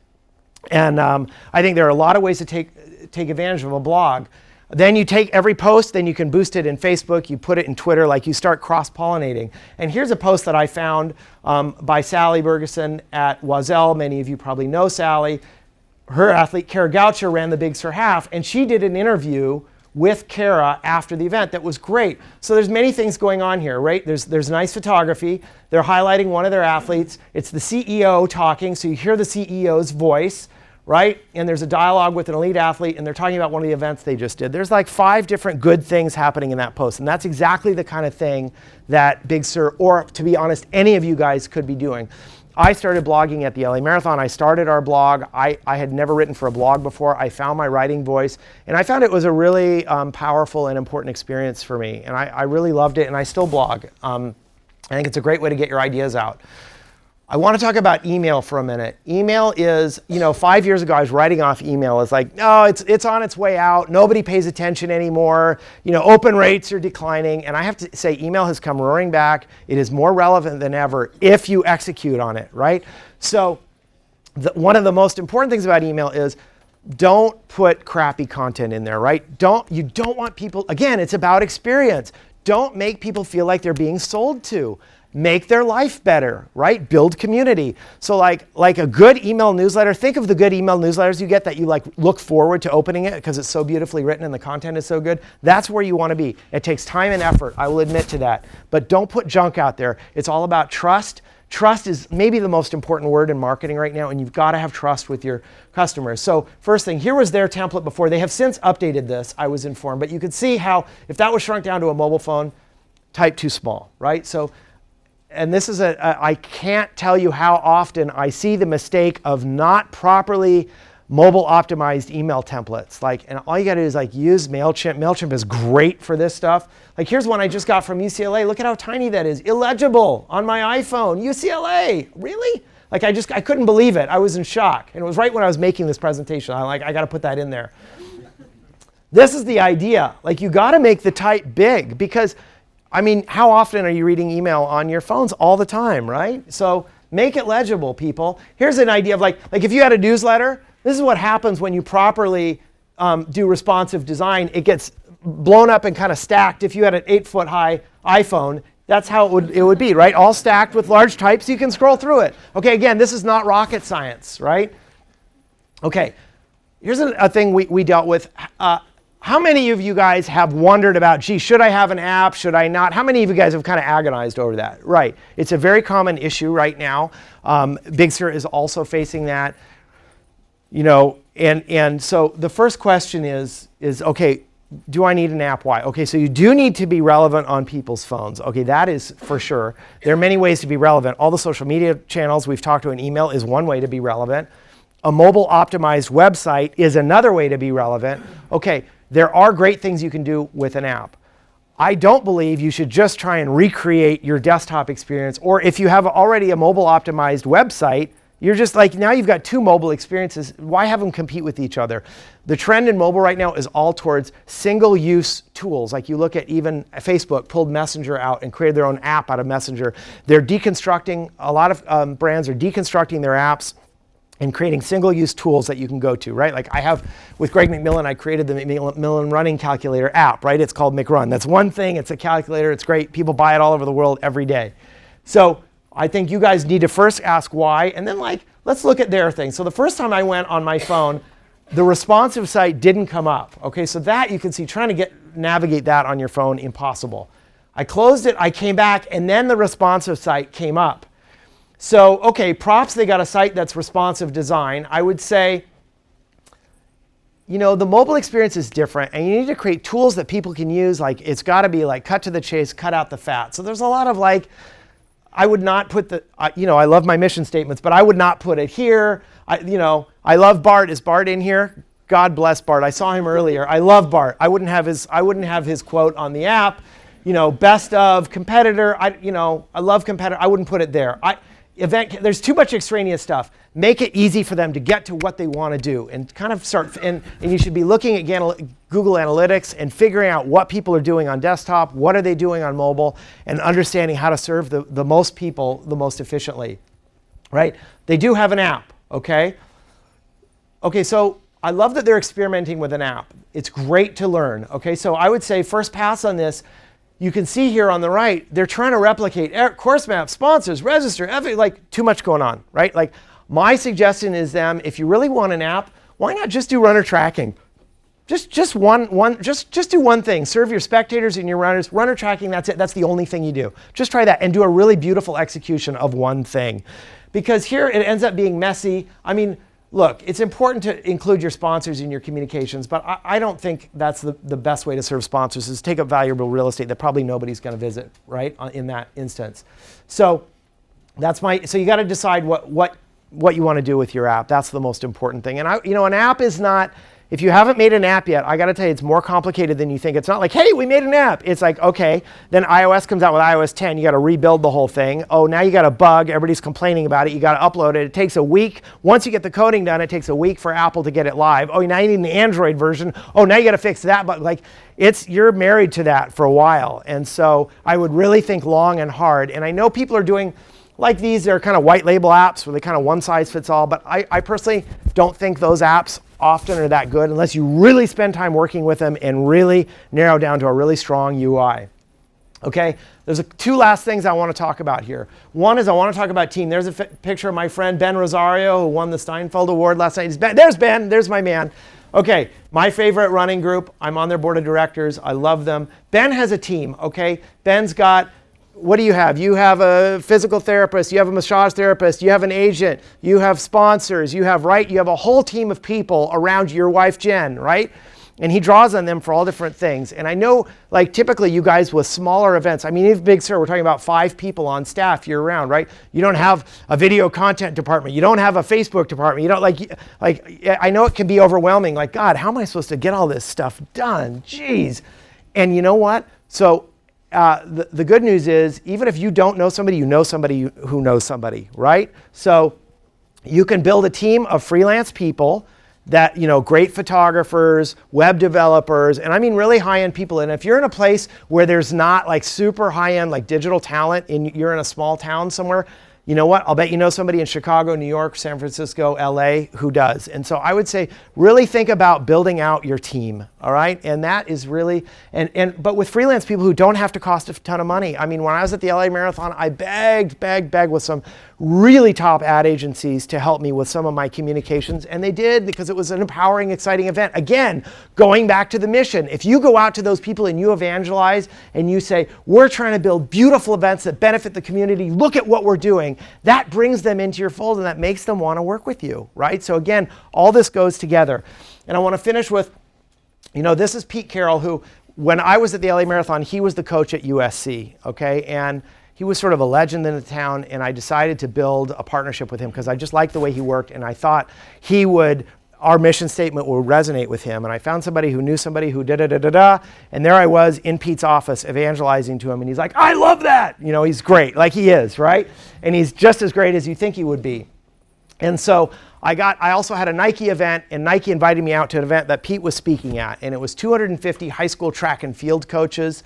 And I think there are a lot of ways to take advantage of a blog. Then you take every post, then you can boost it in Facebook, you put it in Twitter, you start cross-pollinating. And here's a post that I found by Sally Bergeson at Oiselle. Many of you probably know Sally. Her athlete, Kara Goucher, ran the Big Sur Half, and she did an interview with Kara after the event that was great. So there's many things going on here, right? There's nice photography. They're highlighting one of their athletes. It's the CEO talking, so you hear the CEO's voice, right? And there's a dialogue with an elite athlete, and they're talking about one of the events they just did. There's like 5 different good things happening in that post, and that's exactly the kind of thing that Big Sur, or to be honest, any of you guys could be doing. I started blogging at the LA Marathon. I started our blog. I had never written for a blog before. I found my writing voice, and I found it was a really powerful and important experience for me. And I really loved it, and I still blog. I think it's a great way to get your ideas out. I want to talk about email for a minute. Email is, 5 years ago I was writing off email as like, no, it's on its way out. Nobody pays attention anymore. Open rates are declining. And I have to say, email has come roaring back. It is more relevant than ever if you execute on it, right? So one of the most important things about email is don't put crappy content in there, right? You don't want people, again, it's about experience. Don't make people feel like they're being sold to. Make their life better, right? Build community. So like a good email newsletter, think of the good email newsletters you get that you look forward to opening it because it's so beautifully written and the content is so good. That's where you want to be. It takes time and effort, I will admit to that. But don't put junk out there. It's all about trust. Trust is maybe the most important word in marketing right now, and you've got to have trust with your customers. So first thing, here was their template before. They have since updated this, I was informed, but you could see how if that was shrunk down to a mobile phone, type too small, right? So and this is I can't tell you how often I see the mistake of not properly mobile optimized email templates. And all you gotta do is use MailChimp. MailChimp is great for this stuff. Here's one I just got from UCLA. Look at how tiny that is. Illegible on my iPhone. UCLA, really? I couldn't believe it. I was in shock. And it was right when I was making this presentation. I gotta put that in there. This is the idea. You gotta make the type big because how often are you reading email on your phones? All the time, right? So make it legible, people. Here's an idea of if you had a newsletter, this is what happens when you properly do responsive design. It gets blown up and kind of stacked. If you had an 8-foot high iPhone, that's how it would be, right? All stacked with large type so you can scroll through it. Okay, again, this is not rocket science, right? Okay, here's a thing we dealt with. How many of you guys have wondered about, gee, should I have an app? Should I not? How many of you guys have kind of agonized over that? Right. It's a very common issue right now. Big Sur is also facing that. And so the first question is okay, do I need an app? Why? Okay, so you do need to be relevant on people's phones. Okay, that is for sure. There are many ways to be relevant. All the social media channels we've talked to in email is one way to be relevant. A mobile optimized website is another way to be relevant. Okay. There are great things you can do with an app. I don't believe you should just try and recreate your desktop experience, or if you have already a mobile optimized website, you're just now you've got 2 mobile experiences. Why have them compete with each other? The trend in mobile right now is all towards single-use tools. You look at even Facebook pulled Messenger out and created their own app out of Messenger. They're deconstructing, a lot of brands are deconstructing their apps and creating single-use tools that you can go to, right? I have, with Greg McMillan, I created the McMillan Running Calculator app, right? It's called McRun. That's one thing, it's a calculator, it's great. People buy it all over the world every day. So I think you guys need to first ask why, and then let's look at their thing. So the first time I went on my phone, the responsive site didn't come up. Okay, so that you can see, trying to navigate that on your phone, impossible. I closed it, I came back, and then the responsive site came up. So, okay, props, they got a site that's responsive design. I would say, the mobile experience is different, and you need to create tools that people can use. It's got to be cut to the chase, cut out the fat. So there's a lot of I would not put I love my mission statements, but I would not put it here. I love Bart. Is Bart in here? God bless Bart. I saw him earlier. I love Bart. I wouldn't have his quote on the app. Best of competitor. I love competitor. I wouldn't put it there. There's too much extraneous stuff. Make it easy for them to get to what they want to do and kind of start. And you should be looking at Google Analytics and figuring out what people are doing on desktop, what are they doing on mobile, and understanding how to serve the most people the most efficiently, right? They do have an app, okay? Okay, so I love that they're experimenting with an app. It's great to learn, okay? So I would say first pass on this. You can see here on the right, they're trying to replicate course map, sponsors, register, too much going on, right? My suggestion is if you really want an app, why not just do runner tracking? Just do one thing. Serve your spectators and your runners. Runner tracking, that's it. That's the only thing you do. Just try that and do a really beautiful execution of one thing. Because here it ends up being messy. I mean, look, it's important to include your sponsors in your communications, but I don't think that's the best way to serve sponsors is take up valuable real estate that probably nobody's going to visit, right, in that instance. So so you got to decide what you want to do with your app. That's the most important thing. And an app is not, if you haven't made an app yet, I got to tell you, it's more complicated than you think. It's not like, hey, we made an app. It's like, okay, then iOS comes out with iOS 10. You got to rebuild the whole thing. Oh, now you got a bug. Everybody's complaining about it. You got to upload it. It takes a week. Once you get the coding done, it takes a week for Apple to get it live. Oh, now you need an Android version. Oh, now you got to fix that bug. Like, you're married to that for a while. And so I would really think long and hard. And I know people are doing, like these are kind of white label apps where they kind of one size fits all. But I personally don't think those apps often are that good unless you really spend time working with them and really narrow down to a really strong UI. Okay, there's two last things I want to talk about here. One is I want to talk about team. There's a picture of my friend Ben Rosario who won the Steinfeld Award last night. There's Ben, there's my man. Okay, my favorite running group. I'm on their board of directors. I love them. Ben has a team, okay? Ben's got, what do you have? You have a physical therapist, you have a massage therapist, you have an agent, you have sponsors, you have a whole team of people around your wife, Jen, right? And he draws on them for all different things. And I know, like, typically you guys with smaller events, I mean, even Big Sur, we're talking about 5 people on staff year round, right? You don't have a video content department. You don't have a Facebook department. You don't, like I know it can be overwhelming. Like, God, how am I supposed to get all this stuff done? Jeez. And you know what? So the good news is, even if you don't know somebody, you know somebody who knows somebody, right? So you can build a team of freelance people that, great photographers, web developers, and I mean really high-end people. And if you're in a place where there's not like super high-end like digital talent and you're in a small town somewhere, you know what? I'll bet you know somebody in Chicago, New York, San Francisco, LA who does. And so I would say really think about building out your team, all right? And that is really, but with freelance people who don't have to cost a ton of money. I mean, when I was at the LA Marathon, I begged with some really top ad agencies to help me with some of my communications, and they did because it was an empowering, exciting event. Again, going back to the mission, if you go out to those people and you evangelize and you say, we're trying to build beautiful events that benefit the community, look at what we're doing, that brings them into your fold and that makes them want to work with you, right? So again, all this goes together. And I want to finish with, this is Pete Carroll, who, when I was at the LA Marathon, he was the coach at USC, okay? And he was sort of a legend in the town, and I decided to build a partnership with him because I just liked the way he worked, and I thought our mission statement would resonate with him. And I found somebody who knew somebody who da-da-da-da-da, and there I was in Pete's office evangelizing to him, and he's like, I love that! He's great, like he is, right? And he's just as great as you think he would be. And so I also had a Nike event, and Nike invited me out to an event that Pete was speaking at, and it was 250 high school track and field coaches,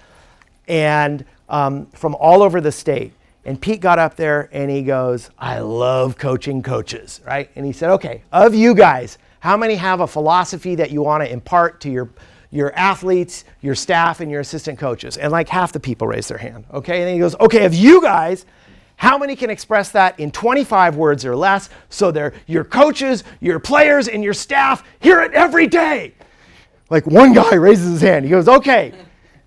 and from all over the state. And Pete got up there and he goes, I love coaching coaches, right? And he said, okay, of you guys, how many have a philosophy that you want to impart to your athletes, your staff, and your assistant coaches? And like half the people raised their hand, okay? And then he goes, okay, of you guys, how many can express that in 25 words or less so they're your coaches, your players, and your staff hear it every day? Like one guy raises his hand. He goes, okay.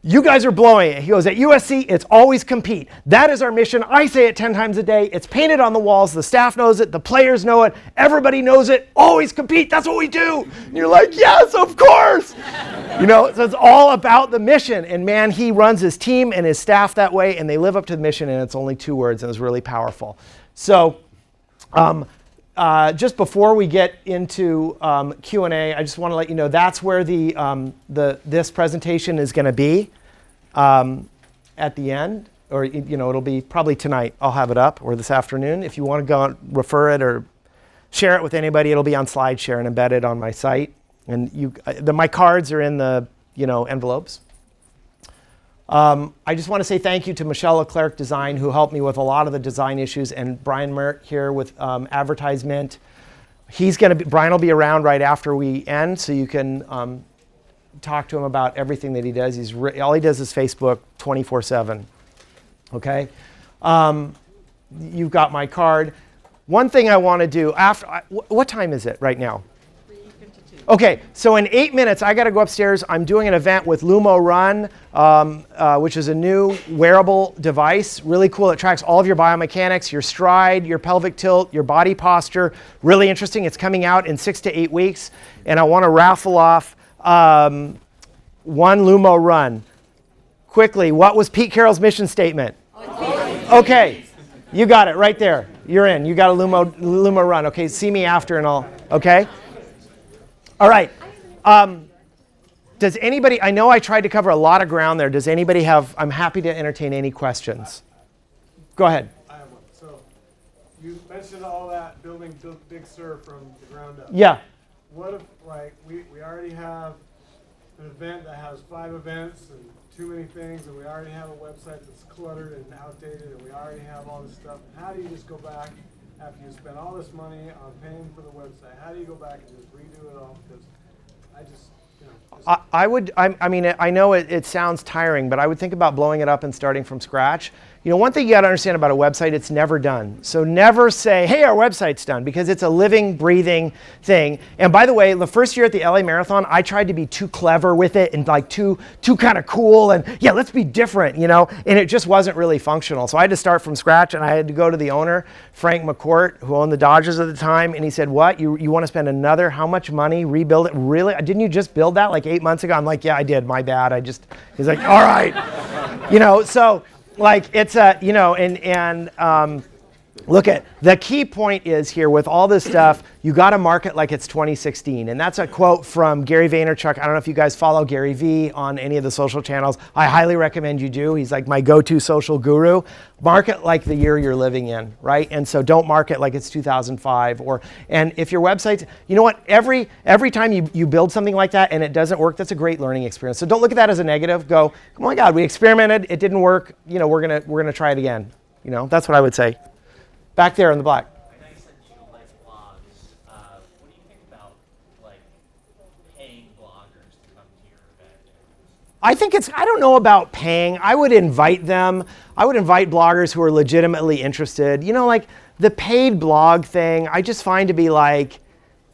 You guys are blowing it. He goes, at USC, it's always compete. That is our mission. I say it 10 times a day. It's painted on the walls. The staff knows it. The players know it. Everybody knows it. Always compete. That's what we do. And you're like, yes, of course. So it's all about the mission. And man, he runs his team and his staff that way, and they live up to the mission, and it's only 2 words, and it's really powerful. So just before we get into Q&A, I just want to let you know that's where this presentation is going to be at the end, or it'll be probably tonight. I'll have it up, or this afternoon. If you want to go and refer it or share it with anybody, it'll be on SlideShare and embedded on my site. And my cards are in the envelopes. I just want to say thank you to Michelle Leclerc Design, who helped me with a lot of the design issues, and Brian Merritt here with advertisement. Brian will be around right after we end, so you can talk to him about everything that he does. All he does is Facebook 24/7. Okay, you've got my card. One thing I want to do after. What time is it right now? 3:52. Okay, so in 8 minutes, I got to go upstairs. I'm doing an event with Lumo Run, which is a new wearable device. Really cool. It tracks all of your biomechanics, your stride, your pelvic tilt, your body posture. Really interesting. It's coming out in 6 to 8 weeks. And I want to raffle off one Lumo Run. Quickly, what was Pete Carroll's mission statement? Okay, you got it right there. You're in. You got a Lumo Run. Okay, see me after and all. Okay? All right. Does anybody, I know I tried to cover a lot of ground there. Does anybody have, I'm happy to entertain any questions. Go ahead. I have one. So you mentioned all that building Big Sur from the ground up. Yeah. What if, like, we already have an event that has 5 events and too many things, and we already have a website that's cluttered and outdated, and we already have all this stuff. How do you just go back after you spend all this money on paying for the website? How do you go back and just redo it all? Because I just, you know. I mean, I know it sounds tiring, but I would think about blowing it up and starting from scratch. You know, one thing you got to understand about a website, it's never done. So never say, hey, our website's done, because it's a living, breathing thing. And by the way, the first year at the LA Marathon, I tried to be too clever with it and like too kind of cool and yeah, let's be different, you know, and it just wasn't really functional. So I had to start from scratch, and I had to go to the owner, Frank McCourt, who owned the Dodgers at the time, and he said, what, you want to spend another, how much money, rebuild it? Really? Didn't you just build that like 8 months ago? I'm like, yeah, I did, my bad. He's like, all right. You know, so like it's a, you know, and look at, the key point is here with all this stuff, you got to market like it's 2016. And that's a quote from Gary Vaynerchuk. I don't know if you guys follow Gary Vee on any of the social channels. I highly recommend you do. He's like my go-to social guru. Market like the year you're living in, right? And so don't market like it's 2005. And if your website, you know what, every time you build something like that and it doesn't work, that's a great learning experience. So don't look at that as a negative. Go, oh my God, we experimented, it didn't work. You know, we're gonna try it again. You know, that's what I would say. Back there in the black. I know you said you don't like blogs. What do you think about like paying bloggers to come to your event? I don't know about paying. I would invite them. I would invite bloggers who are legitimately interested. You know, like the paid blog thing, I just find to be like,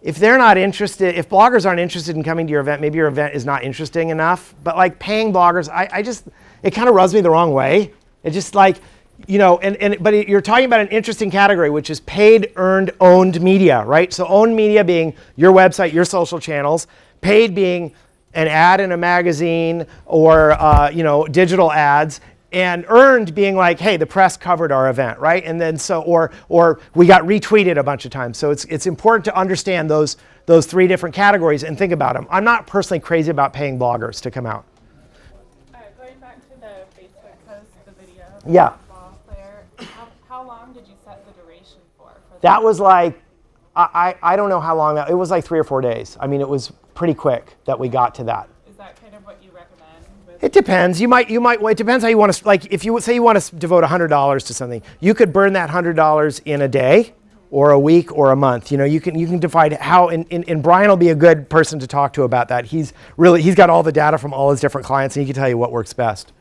if they're not interested, if bloggers aren't interested in coming to your event, maybe your event is not interesting enough. But like paying bloggers, it kind of rubs me the wrong way. It just like, you know, but you're talking about an interesting category, which is paid, earned, owned media, right? So owned media being your website, your social channels, paid being an ad in a magazine or, you know, digital ads, and earned being like, hey, the press covered our event, right? And then so, or we got retweeted a bunch of times. So it's important to understand those 3 different categories and think about them. I'm not personally crazy about paying bloggers to come out. Going back to the Facebook post, the video. Yeah. How long did you set the duration for That was like, I don't know how long it was, like 3 or 4 days. I mean, it was pretty quick that we got to that. Is that kind of what you recommend? It depends. Well, it depends how you want to, like if you say you want to devote $100 to something, you could burn that $100 in a day or a week or a month. You know, you can divide how, and Brian will be a good person to talk to about that. He's got all the data from all his different clients, and he can tell you what works best.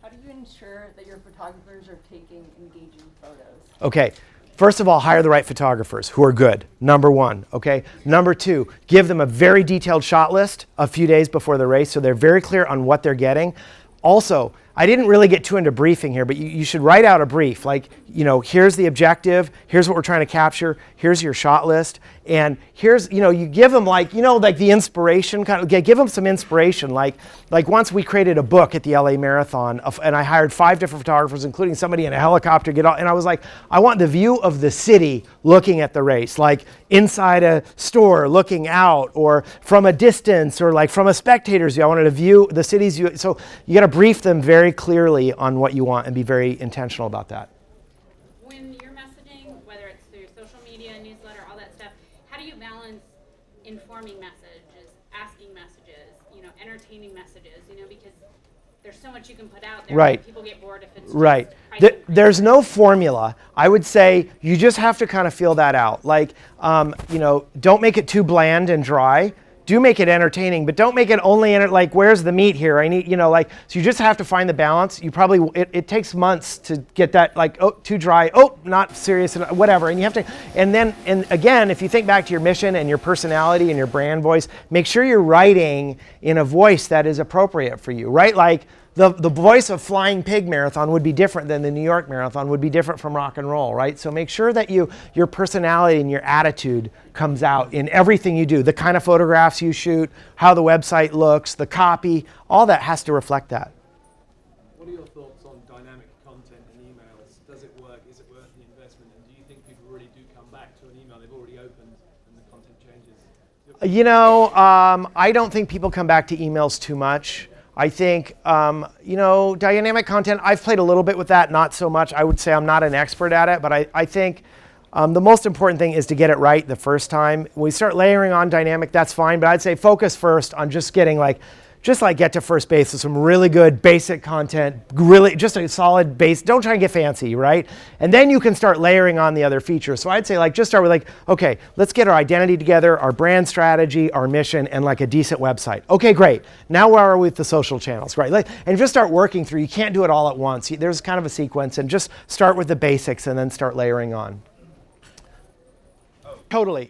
How do you ensure that your photographers are taking engaging photos? Okay. First of all, hire the right photographers who are good, number 1, okay? Number 2, give them a very detailed shot list a few days before the race so they're very clear on what they're getting. Also, I didn't really get too into briefing here, but you should write out a brief. Like, you know, here's the objective, here's what we're trying to capture, here's your shot list, and here's, you know, you give them like, you know, like the inspiration, kind of, give them some inspiration. Like once we created a book at the LA Marathon, and I hired 5 different photographers, including somebody in a helicopter, and I was like, I want the view of the city looking at the race, like inside a store looking out, or from a distance, or like from a spectator's view. I wanted to view the city's view. So you got to brief them very clearly on what you want and be very intentional about that. When you're messaging, whether it's through social media, newsletter, all that stuff, how do you balance informing messages, asking messages, you know, entertaining messages, you know, because there's so much you can put out there. Right. People get bored if it's Right. just There's no formula. I would say you just have to kind of feel that out. Like, you know, don't make it too bland and dry. do make it entertaining, but don't make it only like, where's the meat here? I need, like, so you just have to find the balance. You probably, it takes months to get that, like, oh, too dry, oh, not serious, whatever. And you have to, and again, if you think back to your mission and your personality and your brand voice, make sure you're writing in a voice that is appropriate for you, right? Like, the voice of Flying Pig Marathon would be different than the New York Marathon, would be different from rock and roll, right? So make sure that your personality and your attitude comes out in everything you do. The kind of photographs you shoot, how the website looks, the copy, all that has to reflect that. What are your thoughts on dynamic content in emails? Does it work? Is it worth the investment? And do you think people really do come back to an email they've already opened and the content changes? I don't think people come back to emails too much. I think, dynamic content, I've played a little bit with that, not so much. I would say I'm not an expert at it, but I think the most important thing is to get it right the first time. When we start layering on dynamic, that's fine, but I'd say focus first on just getting get to first base with some really good basic content, really just a solid base. Don't try and get fancy, right? And then you can start layering on the other features. So I'd say just start with okay, let's get our identity together, our brand strategy, our mission, and a decent website. Okay, great. Now where are we with the social channels, right? And just start working through. You can't do it all at once. There's kind of a sequence, and just start with the basics and then start layering on. Totally.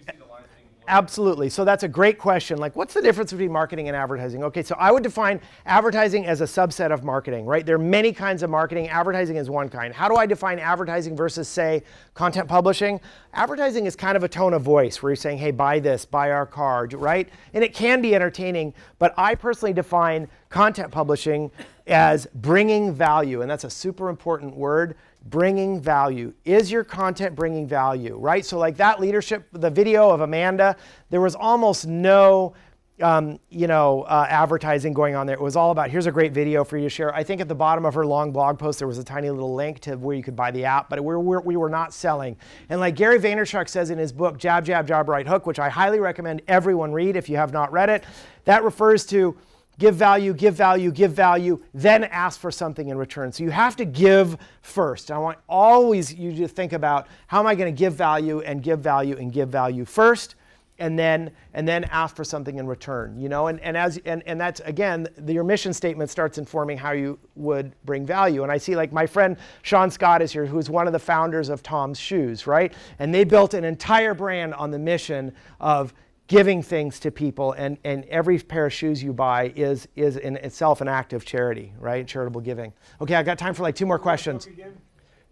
Absolutely. So that's a great question. What's the difference between marketing and advertising? Okay, so I would define advertising as a subset of marketing, right? There are many kinds of marketing. Advertising is one kind. How do I define advertising versus, say, content publishing? Advertising is kind of a tone of voice where you're saying, hey, buy this, buy our card, right? And it can be entertaining, but I personally define content publishing as bringing value, and that's a super important word. Bringing value. Is your content bringing value, right? So that leadership, the video of Amanda, there was almost no advertising going on there. It was all about, here's a great video for you to share. I think at the bottom of her long blog post, there was a tiny little link to where you could buy the app, but we were not selling. And like Gary Vaynerchuk says in his book, Jab, Jab, Jab, Right Hook, which I highly recommend everyone read if you have not read it, that refers to give value, give value, give value, then ask for something in return. So you have to give first. I want always you to think about, how am I going to give value and give value and give value first, and then ask for something in return. And that's, again, your mission statement starts informing how you would bring value. And I see my friend Sean Scott is here, who's one of the founders of Tom's Shoes, right? And they built an entire brand on the mission of giving things to people, and every pair of shoes you buy is in itself an act of charity, right? Charitable giving. Okay, I got time for 2 more questions.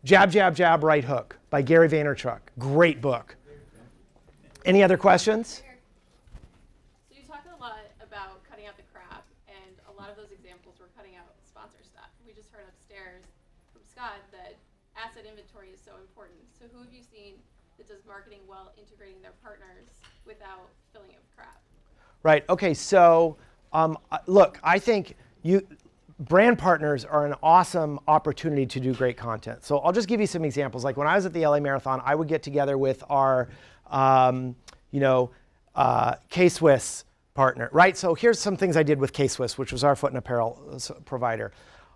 Jab, Jab, Jab, Right Hook by Gary Vaynerchuk. Great book. Any other questions? So you talked a lot about cutting out the crap, and a lot of those examples were cutting out sponsor stuff. We just heard upstairs from Scott that asset inventory is so important. So who have you seen that does marketing well, integrating their partners without filling it with crap? Right. Okay. So, look, I think brand partners are an awesome opportunity to do great content. So I'll just give you some examples. Like when I was at the LA Marathon, I would get together with our, K-Swiss partner, right? So here's some things I did with K-Swiss, which was our foot and apparel provider.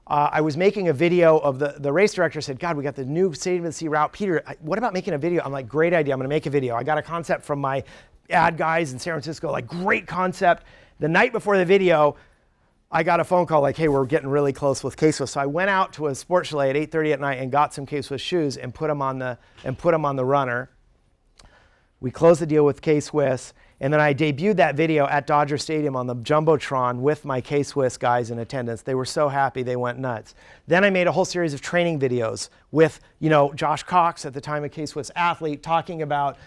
I was making a video of the race director said, God, we got the new Stadium of the Sea route. Peter, what about making a video? I'm like, great idea. I'm going to make a video. I got a concept from my ad guys in San Francisco, great concept. The night before the video, I got a phone call hey, we're getting really close with K-Swiss. So I went out to a sports chalet at 8:30 at night and got some K-Swiss shoes and put them on the runner. We closed the deal with K-Swiss, and then I debuted that video at Dodger Stadium on the Jumbotron with my K-Swiss guys in attendance. They were so happy, they went nuts. Then I made a whole series of training videos with, Josh Cox, at the time a K-Swiss athlete, talking about,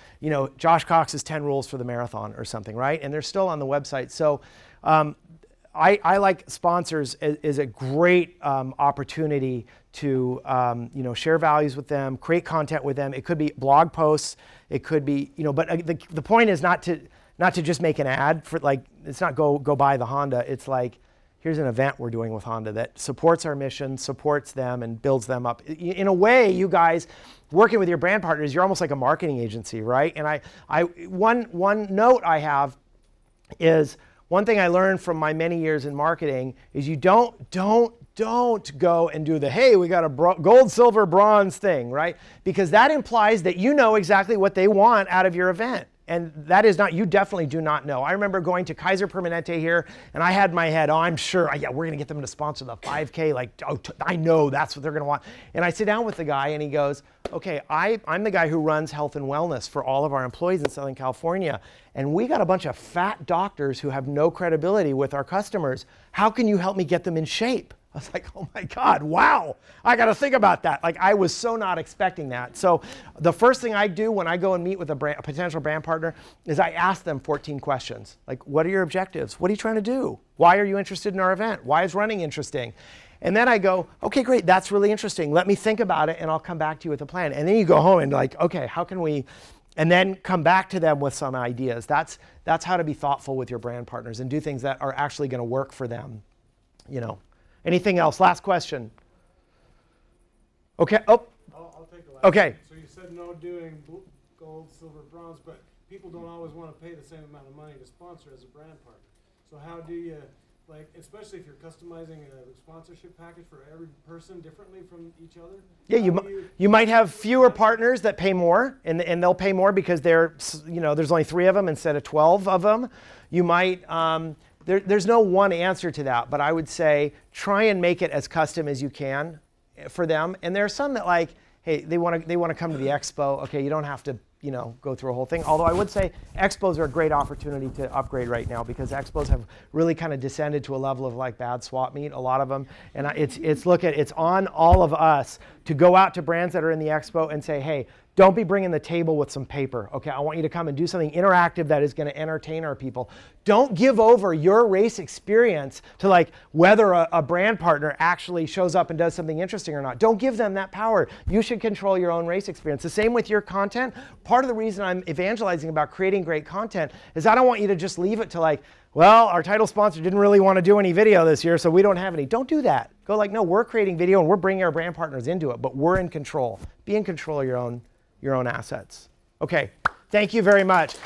Josh Cox's 10 rules for the marathon or something, right? And they're still on the website. So I like sponsors is a great opportunity to share values with them, create content with them. It could be blog posts. It could be, but the point is not to just make an ad for it's not go buy the Honda. It's here's an event we're doing with Honda that supports our mission, supports them, and builds them up. In a way, you guys working with your brand partners, you're almost like a marketing agency, right? And one note I have is, one thing I learned from my many years in marketing is you don't go and do the, hey, we got a gold, silver, bronze thing, right? Because that implies that you know exactly what they want out of your event. and that is not, you definitely do not know. I remember going to Kaiser Permanente here, and I had in my head, oh, I'm sure, yeah, we're going to get them to sponsor the 5K. Like, I know that's what they're going to want. And I sit down with the guy, and he goes, okay, I'm the guy who runs health and wellness for all of our employees in Southern California, and we got a bunch of fat doctors who have no credibility with our customers. How can you help me get them in shape? I was like, oh my God, wow, I got to think about that. Like, I was so not expecting that. So the first thing I do when I go and meet with a potential brand partner is I ask them 14 questions. Like, what are your objectives? What are you trying to do? Why are you interested in our event? Why is running interesting? And then I go, okay, great, that's really interesting. Let me think about it, and I'll come back to you with a plan. And then you go home and like, okay, how can we, and then come back to them with some ideas. That's how to be thoughtful with your brand partners and do things that are actually going to work for them, you know. Anything else? Last question. Okay. Oh. I'll take the last Okay. one. So you said no doing gold, silver, bronze, but people don't always want to pay the same amount of money to sponsor as a brand partner. So how do you, like, especially if you're customizing a sponsorship package for every person differently from each other? Yeah, How do you might have fewer partners that pay more, and they'll pay more because there's only 3 of them instead of 12 of them. You might. There's no one answer to that, but I would say try and make it as custom as you can for them. And there are some that, like, hey, they want to come to the expo. Okay, you don't have to, go through a whole thing. Although I would say expos are a great opportunity to upgrade right now, because expos have really kind of descended to a level of like bad swap meet, a lot of them. And it's on all of us to go out to brands that are in the expo and say, hey, don't be bringing the table with some paper. Okay, I want you to come and do something interactive that is going to entertain our people. Don't give over your race experience to like whether a brand partner actually shows up and does something interesting or not. Don't give them that power. You should control your own race experience. The same with your content. Part of the reason I'm evangelizing about creating great content is I don't want you to just leave it to like, well, our title sponsor didn't really want to do any video this year, so we don't have any. Don't do that. Go like, no, we're creating video and we're bringing our brand partners into it, but we're in control. Be in control of your own assets. Okay, thank you very much.